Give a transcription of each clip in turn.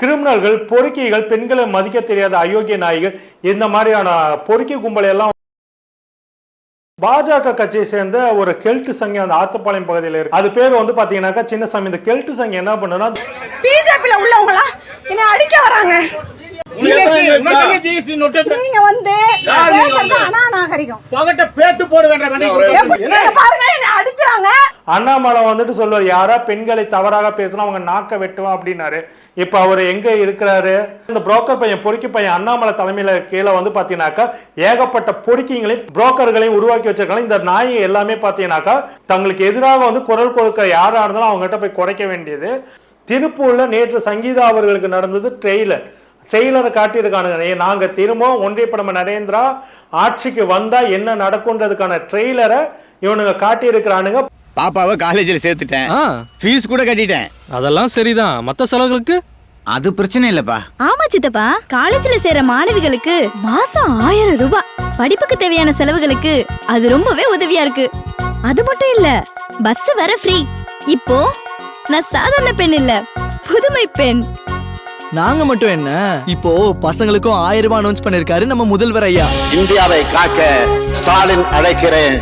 கிரிமினல்கள், பொறுக்கிகள், பெண்களை மதிக்க தெரியாத அயோக்கிய நாய்கள், இந்த மாதிரியான பொறுக்கி கும்பலை எல்லாம் பாஜக கட்சியை சேர்ந்த ஒரு கெல்ட் சங்கம் அந்த ஆத்துப்பாளையம் பகுதியில் இருக்கு. அது பேர் வந்து பாத்தீங்கன்னாக்கா சின்னசாமி. இந்த கெல்ட் சங்கம் என்ன பண்ணுன்னா, பிஜேபில உள்ளவங்களா என்ன அடிக்க வராங்க. நீங்க வந்து அநாகரிகம் பேத்து போட அடிக்கிறாங்க. அண்ணாமலை வந்துட்டு சொல்லுவார், யாரா பெண்களை தவறாக பேசினா அவங்க நாக்க வெட்டுவா அப்படின்னாரு. இப்ப அவர் எங்க இருக்கிறாரு? இந்த புரோக்கர் பையன், பொறுக்கி பையன் அண்ணாமலை தலைமையில கீழே வந்து பாத்தீங்கன்னாக்கா ஏகப்பட்ட பொறுக்கிங்களையும் புரோக்கர்களையும் உருவாக்கி வச்சிருக்காங்க. இந்த நாயை எல்லாமே பாத்தீங்கன்னாக்கா தங்களுக்கு எதிராக வந்து குரல் கொடுக்க யாரா இருந்தாலும் அவங்க கிட்ட போய் குறைக்க வேண்டியது. திருப்பூர்ல நேற்று சங்கீதா அவர்களுக்கு நடந்தது ட்ரெய்லரை காட்டியிருக்கானுங்க. நாங்க திரும்ப ஒன்றிய பிரதமர் நரேந்திரா ஆட்சிக்கு வந்தா என்ன நடக்கும்ன்றதுக்கான ட்ரெய்லரை இவனுங்க காட்டியிருக்கிறானுங்க. பாப்பாவை காலேஜில் சேர்த்துட்டேன், ஃபீஸ் கூட கட்டிட்டேன். அதெல்லாம் சரிதான். மத்த செலவுகளுக்கு அது பிரச்சனை இல்லப்பா. ஆமா சித்தப்பா, காலேஜ்ல சேர மாணவிகளுக்கு மாசம் 1000 ரூபாய், படிப்புக்கு தேவையான செலவுகளுக்கு அது ரொம்பவே உதவியா இருக்கு. அது மட்டும் இல்ல, பஸ் வர ஃப்ரீ. இப்போ நான் சாதாரண பெண் இல்ல, புதுமை பெண். நாங்க மட்டும் என்ன, இப்போ பசங்களுக்கும் 1000 ரூபாய் அனௌன்ஸ் பண்ணிருக்காரு நம்ம முதல்வர் ஐயா. இந்தியாவை காக்க ஸ்டாலின் அழைக்கிறேன்.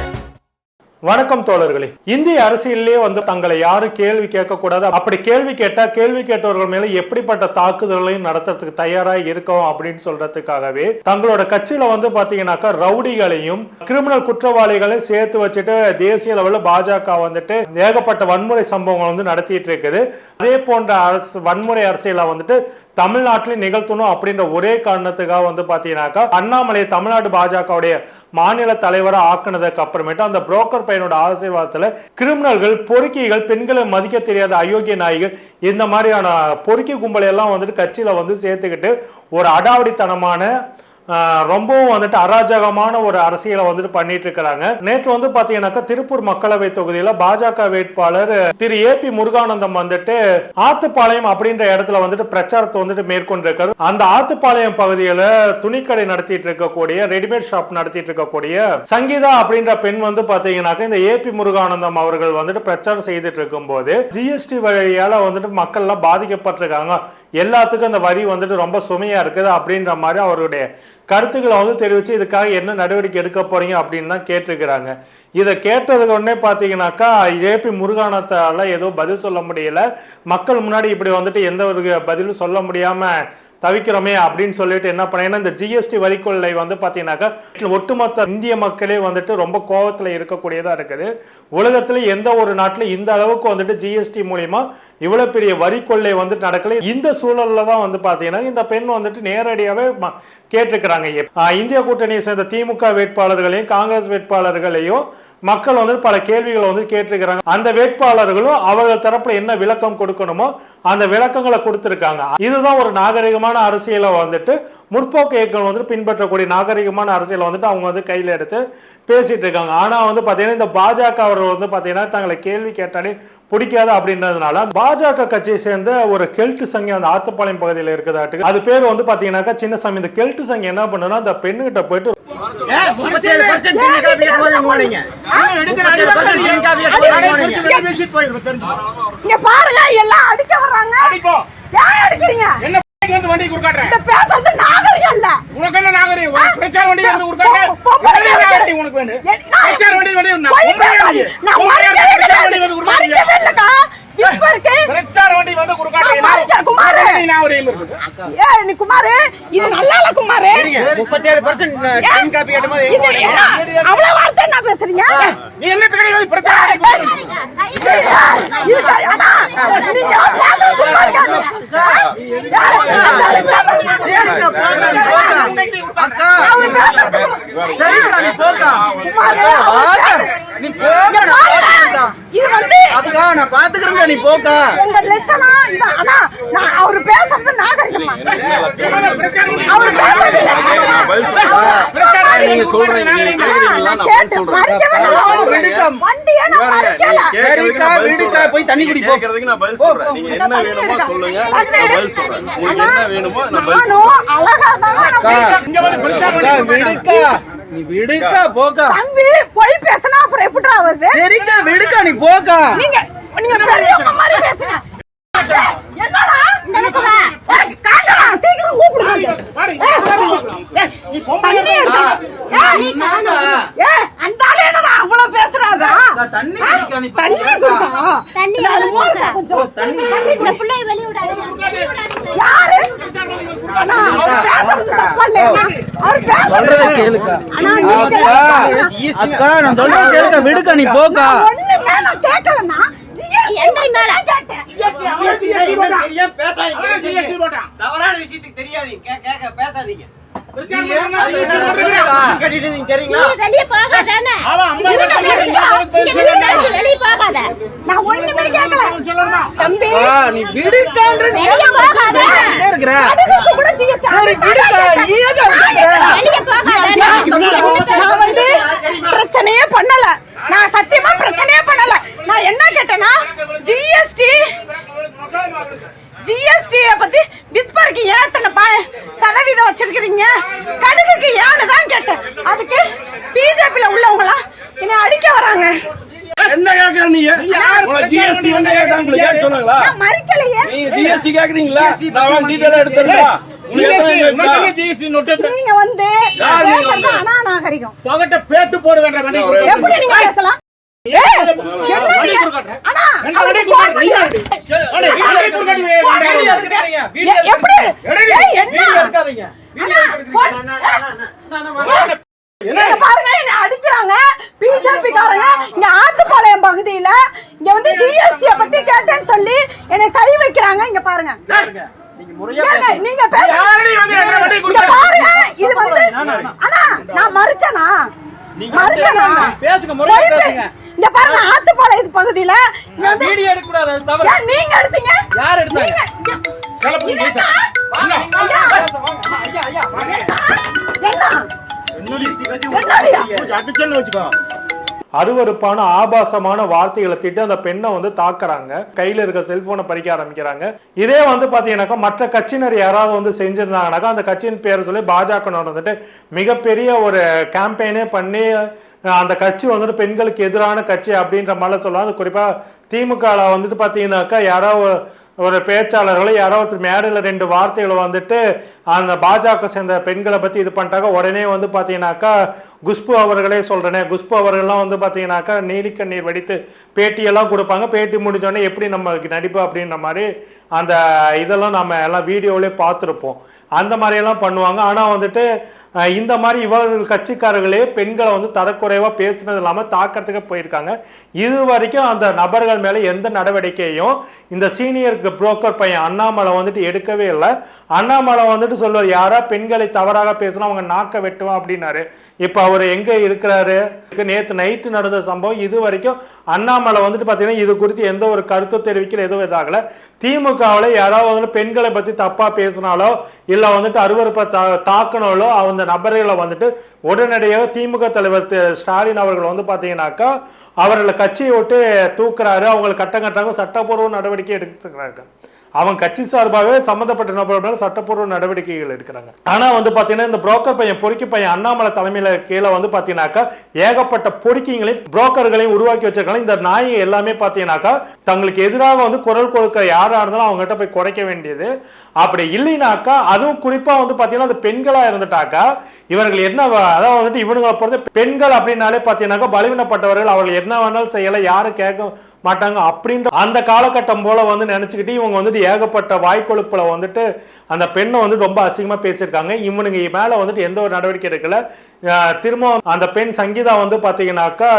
வணக்கம் தோழர்களே. இந்திய அரசியலே வந்து தங்களை யாரும் கேள்வி கேட்க கூடாது, அப்படி கேள்வி கேட்டா கேள்வி கேட்டவர்கள் மேல எப்படிப்பட்ட தாக்குதல்களையும் நடத்துறதுக்கு தயாராக இருக்கோம் அப்படின்னு சொல்றதுக்காகவே தங்களோட கட்சியில வந்து பாத்தீங்கன்னாக்கா ரவுடிகளையும் கிரிமினல் குற்றவாளிகளையும் சேர்த்து வச்சுட்டு தேசிய லெவல்ல பாஜக வந்துட்டு ஏகப்பட்ட வன்முறை சம்பவங்கள் வந்து நடத்திட்டு இருக்குது. அதே போன்ற வன்முறை அரசியலை வந்துட்டு தமிழ்நாட்டில் நிகழ்த்தணும் அப்படின்ற ஒரே காரணத்துக்காக வந்து பாத்தீங்கன்னாக்கா அண்ணாமலை தமிழ்நாடு பாஜகவுடைய மாநில தலைவரை ஆக்குனதுக்கு அப்புறமேட்டு அந்த புரோக்கர் பையனோட ஆசீர்வாதத்துல கிரிமினல்கள், பொறுக்கிகள், பெண்களை மதிக்க தெரியாத அயோக்கிய நாய்கள், இந்த மாதிரியான பொறுக்கி கும்பலை எல்லாம் வந்துட்டு கட்சியில வந்து சேர்த்துக்கிட்டு ஒரு அடாவடித்தனமான ரொம்பவும் வந்துட்டு அராஜகமான ஒரு அரசியலை வந்துட்டு பண்ணிட்டு இருக்கிறாங்க. நேற்று வந்து பாத்தீங்கன்னாக்கா திருப்பூர் மக்களவை தொகுதியில பாஜக வேட்பாளர் திரு ஏபி முருகானந்தம் வந்துட்டு ஆத்துப்பாளையம் அப்படின்ற இடத்துல வந்துட்டு பிரச்சாரத்தை வந்துட்டு மேற்கொண்டிருக்காரு. அந்த ஆத்துப்பாளையம் பகுதியில துணிக்கடை நடத்திட்டு இருக்கக்கூடிய, ரெடிமேட் ஷாப் நடத்திட்டு இருக்கக்கூடிய சங்கீதா அப்படின்ற பெண் வந்து பாத்தீங்கன்னாக்கா இந்த ஏபி முருகானந்தம் அவர்கள் வந்துட்டு பிரச்சாரம் செய்துட்டு இருக்கும் போது ஜிஎஸ்டி வழியால வந்துட்டு மக்கள் எல்லாம் பாதிக்கப்பட்டிருக்காங்க, எல்லாத்துக்கும் அந்த வரி வந்துட்டு ரொம்ப சுமையா இருக்குது அப்படின்ற மாதிரி அவருடைய கருத்துக்களை வந்து தெரிவிச்சு இதுக்காக என்ன நடவடிக்கை எடுக்க போறீங்க அப்படின்னு தான் கேட்டிருக்கிறாங்க. இதை கேட்டதுக்கு உடனே பாத்தீங்கன்னாக்கா ஏபி முருகானந்தால ஏதோ பதில் சொல்ல முடியல. மக்கள் முன்னாடி இப்படி வந்துட்டு எந்த ஒரு பதிலும் சொல்ல முடியாம தவிக்கிறோமே அப்படின்னு சொல்லிட்டு என்ன பண்ணீங்கன்னா இந்த ஜிஎஸ்டி வரிக்கொள்ளை வந்து பாத்தீங்கன்னாக்கா ஒட்டுமொத்த இந்திய மக்களே வந்துட்டு ரொம்ப கோபத்துல இருக்கக்கூடியதா இருக்குது. உலகத்துல எந்த ஒரு நாட்டுல இந்த அளவுக்கு வந்துட்டு ஜிஎஸ்டி மூலியமா இவ்வளவு பெரிய வரிக்கொள்ளை வந்துட்டு நடக்கல. இந்த சூழல்ல தான் வந்து பாத்தீங்கன்னா இந்த பெண் வந்துட்டு நேரடியாவே கேட்டிருக்கிறாங்க. இந்திய கூட்டணியை சேர்ந்த திமுக வேட்பாளர்களையும் காங்கிரஸ் வேட்பாளர்களையும் மக்கள் வந்து பல கேள்விகளை வந்து கேட்டிருக்கிறாங்க. அந்த வேட்பாளர்களும் அவர்கள் தரப்புல என்ன விளக்கம் கொடுக்கணுமோ அந்த விளக்கங்களை கொடுத்திருக்காங்க. இதுதான் ஒரு நாகரிகமான அரசியலை வந்துட்டு முற்போக்கு இயக்கம் வந்து பின்பற்றக்கூடிய நாகரிகமான அரசியலை வந்துட்டு அவங்க வந்து கையில எடுத்து பேசிட்டு இருக்காங்க. ஆனா வந்து பாத்தீங்கன்னா இந்த பாஜக அவர்கள் வந்து பாத்தீங்கன்னா தங்களை கேள்வி கேட்டாலே பிடிக்காது அப்படின்றதுனால பாஜக கட்சியை சேர்ந்த ஒரு கெல்ட் சங்கம் அந்த ஆத்துப்பாளையம் பகுதியில் இருக்குதாட்டு. அது பேர் வந்து பாத்தீங்கன்னாக்கா சின்னசாமி. இந்த கெல்ட் சங்கம் என்ன பண்ணுன்னா அந்த பெண்ணுகிட்ட போயிட்டு பாருங்க எல்லாம் அடிக்க வர்றாங்க. வண்டி குறுக்காட்டுறேன் பேசுறது நாகரிகம் இல்ல. உனக்கு என்ன நாகரிகம்? பிரச்சார வண்டி வந்து குறுக்காட்டுறேன். உனக்கு வேணும் பிரச்சார வண்டி வண்டி பிரச்சார வண்டி வந்து குறுக்காட்டுறேன். குமார் நீ குமார் இது நல்லா இல்ல குமார். 37% காப்பி கேட்டமா அவ்வளவு வார்த்தை என்ன பேசுறீங்க? நீ என்ன தெரியும் பிரச்சார அவரு பேசுறது நாகரிகமா? போய் தண்ணி குடி நீ விடுக்கா போக்கா. தம்பி போய் பேசினா அப்புறம் எப்படிடா வருது? சரிக்கா விடுக்கா, நீ போக்கா. நீங்க பெரியவங்க மாதிரி பேசுங்க. என்னடா நடக்குது? தண்ணி கொடுத்தா அது மூடுறா கொஞ்சம் இந்த பிள்ளைய வெளிய விடாதீங்க. யாரு அண்ணா பேசுறது தப்பா இல்லையா அவர் சொல்றத கேளுக்கா. அக்கா நான் சொல்றத கேளுக்கா, விடுக்கா நீ போக்கா. ஒண்ணுமே நான் கேட்கலன்னா எந்திரி மேல கேட்டேன். தவறான விஷயத்துக்கு தெரியாதீங்க பேசாதீங்க. நீ வெளிய போகாதானே? வெளிய போகாத. நான் ஒண்ணுமே கேட்கல தம்பி நீ விடுக்கான்ற நீ வெளிய போகாத. இருக்கற. அதுக்கு கூட ஜிஎஸ்டி விடுக்கா நீ ஏதா இருக்கற. வெளிய போகாத. நான் வந்து பிரச்சனையே பண்ணல. நான் சத்தியமா பிரச்சனையே பண்ணல. நான் என்ன கேட்டேன்னா ஜிஎஸ்டியை பத்தி விஸ்பருக்கு ஏன் சதவீதம் வச்சிருக்கீங்க, கடுகுக்கு ஏன்னு தான் கேட்டேன். அதுக்கு பிஜேபியில உள்ளவங்களா என்ன அடிக்க வராங்க. என்ன கேக்குற நீ? ஜிஎஸ்டி என்ன கேக்குறாங்க உங்களுக்கு கேட்க சொன்னாங்களா? நான் மறிக்கலையே. நீ ஜிஎஸ்டி கேக்குறீங்களா? நான் டீடைலா எடுத்துறேன். நீங்க வந்து பேசுறது அநாகரிகம். பகட்ட பேத்து போடுவேன்ற வண்டி எப்படி நீங்க பேசலாம்? பாருங்க என்ன அடிக்கிறாங்க பிஜேபி காரங்க. இங்க ஆத்துப்பாளையம் பகுதியில இங்க வந்து ஜிஎஸ்டி பத்தி கேட்டேன்னு சொல்லி என்னை கை வைக்கிறாங்க. இங்க பாருங்க நீங்க பாருங்க இது வந்து அண்ணா நான் மறிச்சனா இங்க பாருங்க ஆத்துப்பாளையம் பகுதியில வீடியோ எடுக்க கூடாது, அது தவறு. நீங்க எடுத்தீங்க. யார் எடுத்தாங்க? அடிச்சேன்னு வச்சுக்கோ. அருவருப்பான ஆபாசமான வார்த்தைகளை திட்டு அந்த பெண்ணை வந்து தாக்குறாங்க. கையில இருக்க செல்போனை பறிக்க ஆரம்பிக்கிறாங்க. இதே வந்து பாத்தீங்கன்னாக்கா மற்ற கட்சியினர் யாராவது வந்து செஞ்சிருந்தாங்கன்னாக்கா அந்த கட்சியின் பேரை சொல்லி பாஜக வந்துட்டு மிகப்பெரிய ஒரு கேம்பெயினே பண்ணி அந்த கட்சி வந்துட்டு பெண்களுக்கு எதிரான கட்சி அப்படின்ற மாதிரி சொல்லலாம். அது குறிப்பா திமுக வந்துட்டு பாத்தீங்கன்னாக்கா யாராவது ஒரு பேச்சாளர்களை யாராவது மேடையில் 2 வார்த்தைகளை வந்துட்டு அந்த பாஜக சேர்ந்த பெண்களை பற்றி இது பண்ணிட்டாங்க. உடனே வந்து பார்த்தீங்கன்னாக்கா குஷ்பு அவர்களே சொல்கிறேனே, குஷ்பு அவர்கள்லாம் வந்து பார்த்தீங்கன்னாக்கா நீலிக்கண்ணீர் வடித்து பேட்டியெல்லாம் கொடுப்பாங்க. பேட்டி முடிஞ்சோடனே எப்படி நம்ம நடிப்பு அப்படின்ற மாதிரி அந்த இதெல்லாம் நம்ம எல்லாம் வீடியோவிலே பார்த்துருப்போம். அந்த மாதிரியெல்லாம் பண்ணுவாங்க. ஆனால் வந்துட்டு இந்த மாதிரி இவர்கள் கட்சிக்காரர்களே பெண்களை வந்து தரக்குறைவாக பேசுனது இல்லாமல் தாக்கிறதுக்கு போயிருக்காங்க. இது வரைக்கும் அந்த நபர்கள் மேலே எந்த நடவடிக்கையும் இந்த சீனியர் புரோக்கர் பையன் அண்ணாமலை வந்துட்டு எடுக்கவே இல்லை. அண்ணாமலை வந்துட்டு சொல்லுவார், யாரா பெண்களை தவறாக பேசினா அவங்க நாக்க வெட்டுவான் அப்படின்னாரு. இப்போ அவர் எங்கே இருக்கிறாரு? நேற்று நைட்டு நடந்த சம்பவம் இது வரைக்கும் அண்ணாமலை வந்துட்டு பார்த்தீங்கன்னா இது குறித்து எந்த ஒரு கருத்து தெரிவிக்கல, எதுவும் இதாகல. திமுகவில் யாராவது வந்து பெண்களை பற்றி தப்பாக பேசினாலோ இல்லை வந்துட்டு அருவருப்பை தாக்கினாலோ அந்த நபர்களை வந்துட்டு உடனடியாக திமுக தலைவர் ஸ்டாலின் அவர்கள் வந்து பார்த்தீங்கன்னாக்கா அவர்களை கட்சியை விட்டு தூக்குறாரு. அவங்களை கட்டங்கட்டாக சட்டப்பூர்வ நடவடிக்கை எடுத்துக்கிறாங்க. அவங்க கட்சி சார்பாகவே சம்பந்தப்பட்ட நபர்கள் சட்டப்பூர்வ நடவடிக்கைகள் எடுக்கிறாங்க. ஆனா வந்து பாத்தீங்கன்னா இந்த புரோக்கர் பையன் பொறுக்கி பையன் அண்ணாமலை தலைமையில கீழே வந்து பாத்தீங்கன்னாக்கா ஏகப்பட்ட பொறுக்கிங்களையும் புரோக்கர்களையும் உருவாக்கி வச்சிருக்காங்க. இந்த நாயை எல்லாமே பாத்தீங்கன்னாக்கா தங்களுக்கு எதிராக வந்து குரல் கொடுக்க யாரா இருந்தாலும் அவங்க கிட்ட போய் குறைக்க வேண்டியது. அப்படி இல்லைனாக்கா அதுவும் குறிப்பா வந்து பாத்தீங்கன்னா அந்த பெண்களா இருந்துட்டாக்கா இவர்கள் என்ன அதாவது வந்துட்டு இவனுங்களை பொறுத்த பெண்கள் அப்படின்னாலே பாத்தீங்கன்னாக்கா பலவீனப்பட்டவர்கள், அவர்கள் என்ன வேணாலும் செய்யல, யாரும் கேட்க மாட்டாங்க அப்படின்ற அந்த காலகட்டம் போல வந்து நினைச்சுக்கிட்டு இவங்க வந்துட்டு ஏகப்பட்ட வாய்க்கொழுப்புல வந்துட்டு அந்த பெண்ணை வந்து ரொம்ப அசிங்கமா பேசியிருக்காங்க. இவனுங்க மேல வந்துட்டு எந்த ஒரு நடவடிக்கை எடுக்கல. திரும்ப அந்த பெண் சங்கீதா வந்து பாத்தீங்கன்னாக்கா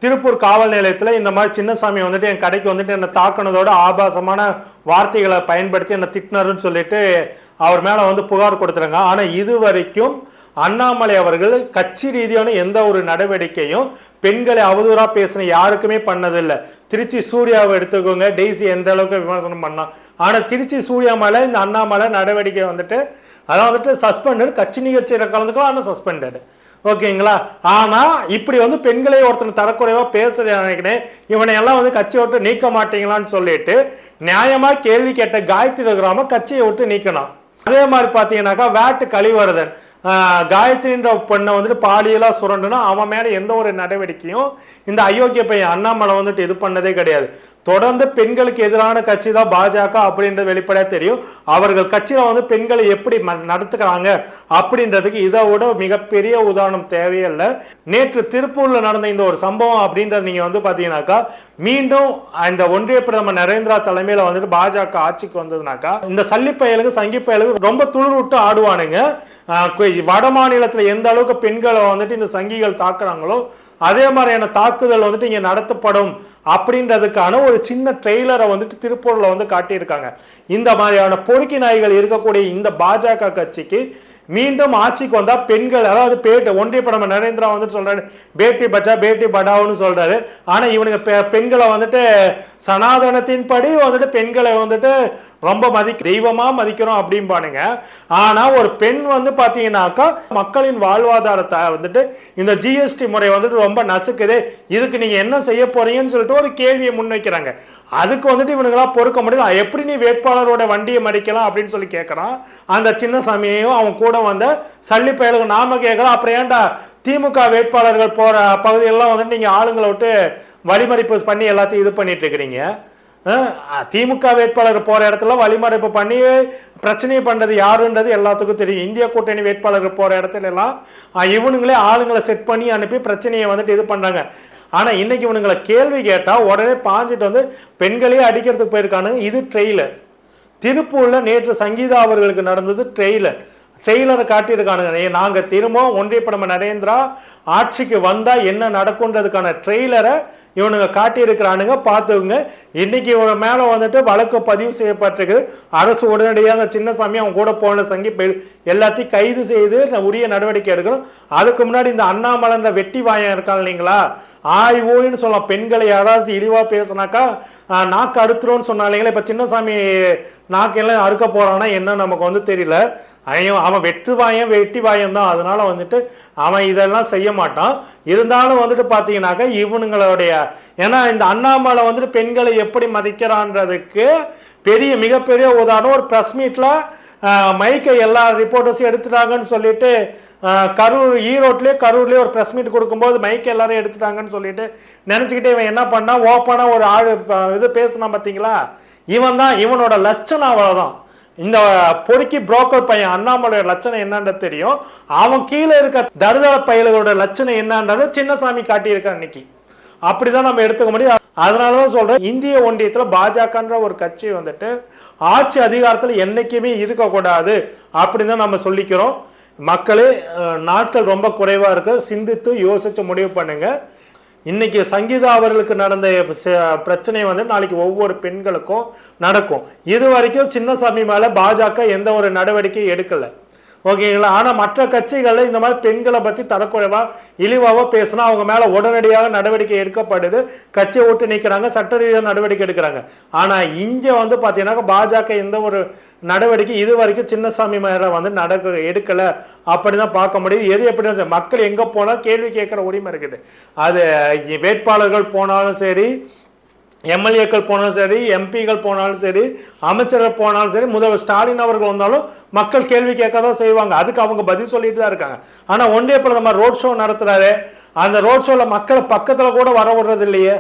திருப்பூர் காவல் நிலையத்தில் இந்த மாதிரி சின்னசாமி வந்துட்டு என் கடைக்கு வந்துட்டு என்னை தாக்குனதோட ஆபாசமான வார்த்தைகளை பயன்படுத்தி என்னை திட்டினாருன்னு சொல்லிட்டு அவர் மேல வந்து புகார் கொடுத்துருங்க. ஆனா இது வரைக்கும் அண்ணாமலை அவர்கள் கட்சி ரீதியான எந்த ஒரு நடவடிக்கையும் பெண்களை அவதூறா பேசின யாருக்குமே பண்ணதில்லை. திருச்சி சூர்யாவை எடுத்துக்கோங்க, டெய்ஸி எந்த அளவுக்கு விமர்சனம் பண்ணா. ஆனா திருச்சி சூர்யா மேல இந்த அண்ணாமலை நடவடிக்கை வந்துட்டு அதான் வந்துட்டு சஸ்பெண்டட், கட்சி நிகழ்ச்சியில கலந்துக்கலாம் ஆனால் சஸ்பெண்டட். ஓகேங்களா? ஆனா இப்படி வந்து பெண்களை ஒருத்தர் தரக்குறைவா பேசுறது நினைக்கிறேன். இவனை எல்லாம் வந்து கட்சியை விட்டு நீக்க மாட்டீங்களான்னு சொல்லிட்டு நியாயமா கேள்வி கேட்ட காயத்ரி ரகுராம கட்சியை விட்டு நீக்கணும். அதே மாதிரி பாத்தீங்கன்னாக்கா வேட்டு கழிவரதன் காயத்ரின்ற பெண்ணை வந்துட்டு பாலியலா சுரண்டுனா அவன் மேல எந்த ஒரு நடவடிக்கையும் இந்த அயோக்கிய பையன் அண்ணாமலை வந்துட்டு இது பண்ணதே கிடையாது. தொடர்ந்து பெண்களுக்கு எதிரான கட்சி தான் பாஜக அப்படின்றது வெளிப்படையா தெரியும். அவர்கள் கட்சியில வந்து பெண்களை எப்படி நடத்துக்கிறாங்க அப்படின்றதுக்கு இதை விட மிகப்பெரிய உதாரணம் தேவையில்லை. நேற்று திருப்பூர்ல நடந்த இந்த ஒரு சம்பவம் அப்படின்றது நீங்க வந்து பாத்தீங்கன்னாக்கா மீண்டும் இந்த ஒன்றிய பிரதமர் நரேந்திரா தலைமையில வந்துட்டு பாஜக ஆட்சிக்கு வந்ததுனாக்கா இந்த சல்லி பயலுக்கு சங்கி பயலுக்கு ரொம்ப துளிர்விட்டு ஆடுவானுங்க. வட மாநிலத்துல எந்த அளவுக்கு பெண்களை வந்துட்டு இந்த சங்கிகள் தாக்குறாங்களோ அதே மாதிரியான தாக்குதல் வந்துட்டு இங்க நடத்தப்படும் அப்படின்றதுக்கான ஒரு சின்ன ட்ரெய்லரை வந்துட்டு திருப்பூர்ல வந்து காட்டியிருக்காங்க. இந்த மாதிரியான பொறுக்கி நாய்கள் இருக்கக்கூடிய இந்த பாஜக கட்சிக்கு மீண்டும் ஆட்சிக்கு வந்தா பெண்கள், அதாவது ஒன்றிய பிரதமர் நரேந்திரா வந்துட்டு சொல்றாரு பேட்டி பச்சா பேட்டி படாவுன்னு சொல்றாரு. ஆனா இவனுங்க பெண்களை வந்துட்டு சனாதனத்தின் படி வந்துட்டு பெண்களை வந்துட்டு ரொம்ப தெய்வமா மதிக்கிறோம் அப்படின்பானுங்க. ஆனா ஒரு பெண் வந்து பாத்தீங்கன்னாக்கா மக்களின் வாழ்வாதாரத்தை வந்துட்டு இந்த ஜிஎஸ்டி முறை வந்துட்டு ரொம்ப நசுக்குது, இதுக்கு நீங்க என்ன செய்ய போறீங்கன்னு சொல்லிட்டு ஒரு கேள்வியை முன்வைக்கிறாங்க. அதுக்கு வந்துட்டு இவனுங்களா பொறுக்க முடியும். எப்படி நீ வேட்பாளரோட வண்டியை மறிக்கலாம் அப்படின்னு சொல்லி கேட்கறான். அந்த சின்னசாமியையும் அவன் கூட வந்த சல்லி பயலுக்கு நாம கேட்கலாம். அப்புறம் ஏன்டா திமுக வேட்பாளர்கள் போற பகுதியெல்லாம் வந்துட்டு நீங்க ஆளுங்களை விட்டு வழிமறிப்பு பண்ணி எல்லாத்தையும் இது பண்ணிட்டு இருக்கிறீங்க. திமுக வேட்பாளர் போற இடத்துல வழிமறைப்பு பண்ணி பிரச்சனையை பண்றது யாருன்றது எல்லாத்துக்கும் தெரியும். இந்திய கூட்டணி வேட்பாளர்கள் போற இடத்துல எல்லாம் இவனுங்களே ஆளுங்களை செட் பண்ணி அனுப்பி பிரச்சனையை வந்துட்டு இது பண்றாங்க. ஆனா இன்னைக்கு இவனுங்களை கேள்வி கேட்டா உடனே பாஞ்சிட்டு வந்து பெண்களையே அடிக்கிறதுக்கு போயிருக்கானுங்க. இது ட்ரெய்லர். திருப்பூர்ல நேற்று சங்கீதா அவர்களுக்கு நடந்தது ட்ரெய்லரை காட்டியிருக்கானுங்க. நாங்க திரும்ப ஒன்றிய பிரதமர் நரேந்திரா ஆட்சிக்கு வந்தா என்ன நடக்கும்ன்றதுக்கான ட்ரெய்லரை இவனுங்க காட்டி இருக்கிறானுங்க. பார்த்துங்க. இன்னைக்கு இவங்க மேல வந்துட்டு வழக்கு பதிவு செய்யப்பட்டிருக்கு. அரசு உடனடியாக சின்னசாமி அவங்க கூட போன சங்கி எல்லாத்தையும் கைது செய்து உரிய நடவடிக்கை எடுக்கணும். அதுக்கு முன்னாடி இந்த அண்ணாமலை வெட்டி வாயம் இருக்காங்க இல்லைங்களா, ஆய்வோன்னு சொல்லலாம். பெண்களை யாராவது இழிவா பேசினாக்கா நாக்கு அறுத்துரும்னு சொன்னாங்களே. இப்ப சின்னசாமி நாக்கெல்லாம் அறுக்க போறான்னா என்ன நமக்கு வந்து தெரியல. அவன் வெட்டி வாயம் தான். அதனால வந்துட்டு அவன் இதெல்லாம் செய்ய மாட்டான். இருந்தாலும் வந்துட்டு பாத்தீங்கன்னாக்க இவனுங்களுடைய ஏன்னா இந்த அண்ணாமலை வந்துட்டு பெண்களை எப்படி மதிக்கிறான்றதுக்கு மிகப்பெரிய உதாரணம் ஒரு பிரஸ் மீட்ல மைக்கை எல்லா ரிப்போர்ட்டர்ஸும் எடுத்துட்டாங்கன்னு சொல்லிட்டு கரூர்லயே ஒரு பிரஸ் மீட் கொடுக்கும்போது மைக்கை எல்லாரும் எடுத்துட்டாங்கன்னு சொல்லிட்டு நினைச்சுக்கிட்டே இவன் என்ன பண்ணா ஓப்பனா ஒரு ஆள் இது பேசினான் பாத்தீங்களா. இவனோட லட்சணம் அவ்வளவுதான். இந்த பொறுக்கி புரோக்கர் பையன் அண்ணாமலையோட லட்சணம் என்னன்றது தெரியும். அவன் கீழே இருக்க தருதல பயல்களோட லட்சணம் என்னன்றது சின்னசாமி காட்டியிருக்கான் இன்னைக்கு. அப்படிதான் நம்ம எடுத்துக்க முடியும். அதனாலதான் சொல்றேன், இந்திய ஒன்றியத்துல பாஜகன்ற ஒரு கட்சி வந்துட்டு ஆட்சி அதிகாரத்துல என்னைக்குமே இருக்கக்கூடாது அப்படின்னு தான் நம்ம சொல்லிக்கிறோம். மக்களே, நாட்கள் ரொம்ப குறைவா இருக்கு. சிந்தித்து யோசிச்சு முடிவு பண்ணுங்க. இன்னைக்கு சங்கீதா அவர்களுக்கு நடந்த பிரச்சனை வந்து நாளைக்கு ஒவ்வொரு பெண்களுக்கும் நடக்கும். இது வரைக்கும் சின்னசாமி மேல பாஜக எந்த ஒரு நடவடிக்கை எடுக்கல, ஓகேங்களா. ஆனா மற்ற கட்சிகள்ல இந்த மாதிரி பெண்களை பத்தி தரக்குறைவா இழிவாவோ பேசினா அவங்க மேல உடனடியாக நடவடிக்கை எடுக்கப்படுது. கட்சியை விட்டு நிக்கிறாங்க, சட்ட ரீதியாக நடவடிக்கை எடுக்கிறாங்க. ஆனா இங்க வந்து பாத்தீங்கன்னா பாஜக எந்த ஒரு நடவடிக்கை இது வரைக்கும் சின்னசாமி மேல வந்து எடுக்கல அப்படிதான் பார்க்க முடியுது. எது எப்படி மக்கள் எங்க போனா கேள்வி கேட்கிற உரிமை இருக்குது. அது வேட்பாளர்கள் போனாலும் சரி, எம்எல்ஏக்கள் போனாலும் சரி, எம்பிகள் போனாலும் சரி, அமைச்சர்கள் போனாலும் சரி, முதல்வர் ஸ்டாலின் அவர்கள் வந்தாலும் மக்கள் கேள்வி கேட்கதான் செய்வாங்க. அதுக்கு அவங்க பதில் சொல்லிட்டு தான் இருக்காங்க. ஆனா ஒன்றிய பிரதமர் ரோட் ஷோ நடத்துறாரு, அந்த ரோட் ஷோல மக்களை பக்கத்துல கூட வர விடுறது இல்லையே.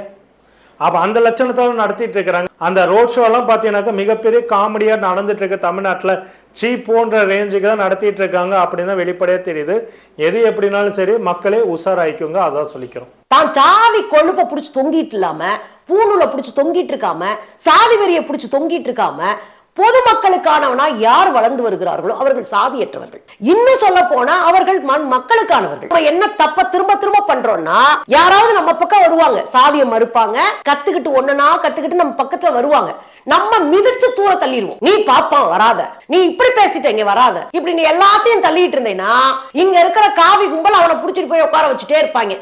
அப்ப அந்த லட்சணத்துல நடத்திட்டு இருக்கிறாங்க. அந்த ரோட் ஷோ எல்லாம் பாத்தீங்கன்னாக்க மிகப்பெரிய காமெடியா நடந்துட்டு இருக்கு. தமிழ்நாட்டுல சீப் போன்ற ரேஞ்சுக்கு தான் நடத்திட்டு இருக்காங்க அப்படின்னு வெளிப்படையா தெரியுது. எது எப்படினாலும் சரி, மக்களே உஷாராய்க்குங்க, அதான் சொல்லிக்கிறோம். தான் சாதி கொழுப்ப புடிச்சு தொங்கிட்டு இல்லாம, பூணூல புடிச்சு தொங்கிட்டு இருக்காம, சாதி வெறியை புடிச்சு தொங்கிட்டு இருக்காம, பொதுமக்களுக்கானவனா யார் வளர்ந்து வருகிறார்களோ அவர்கள் சாதியற்றவர்கள். இன்னும் சொல்ல போனா அவர்கள் மக்களுக்கானவர்கள். நம்ம என்ன தப்ப திரும்ப திரும்ப பண்றோம்னா, யாராவது நம்ம பக்கம் வருவாங்க, சாதியை மறுப்பாங்க, கத்துக்கிட்டு ஒண்ணுனா கத்துக்கிட்டு நம்ம பக்கத்துல வருவாங்க, நம்ம மிதிச்சு தூர தள்ளிடுவோம். நீ பாப்பான் வராத, நீ இப்படி பேசிட்ட இங்க வராத, இப்படி நீ எல்லாத்தையும் தள்ளிட்டு இருந்தேன்னா இங்க இருக்கிற காவி கும்பல் அவனை புடிச்சிட்டு போய் உட்கார வச்சுட்டே இருப்பாங்க.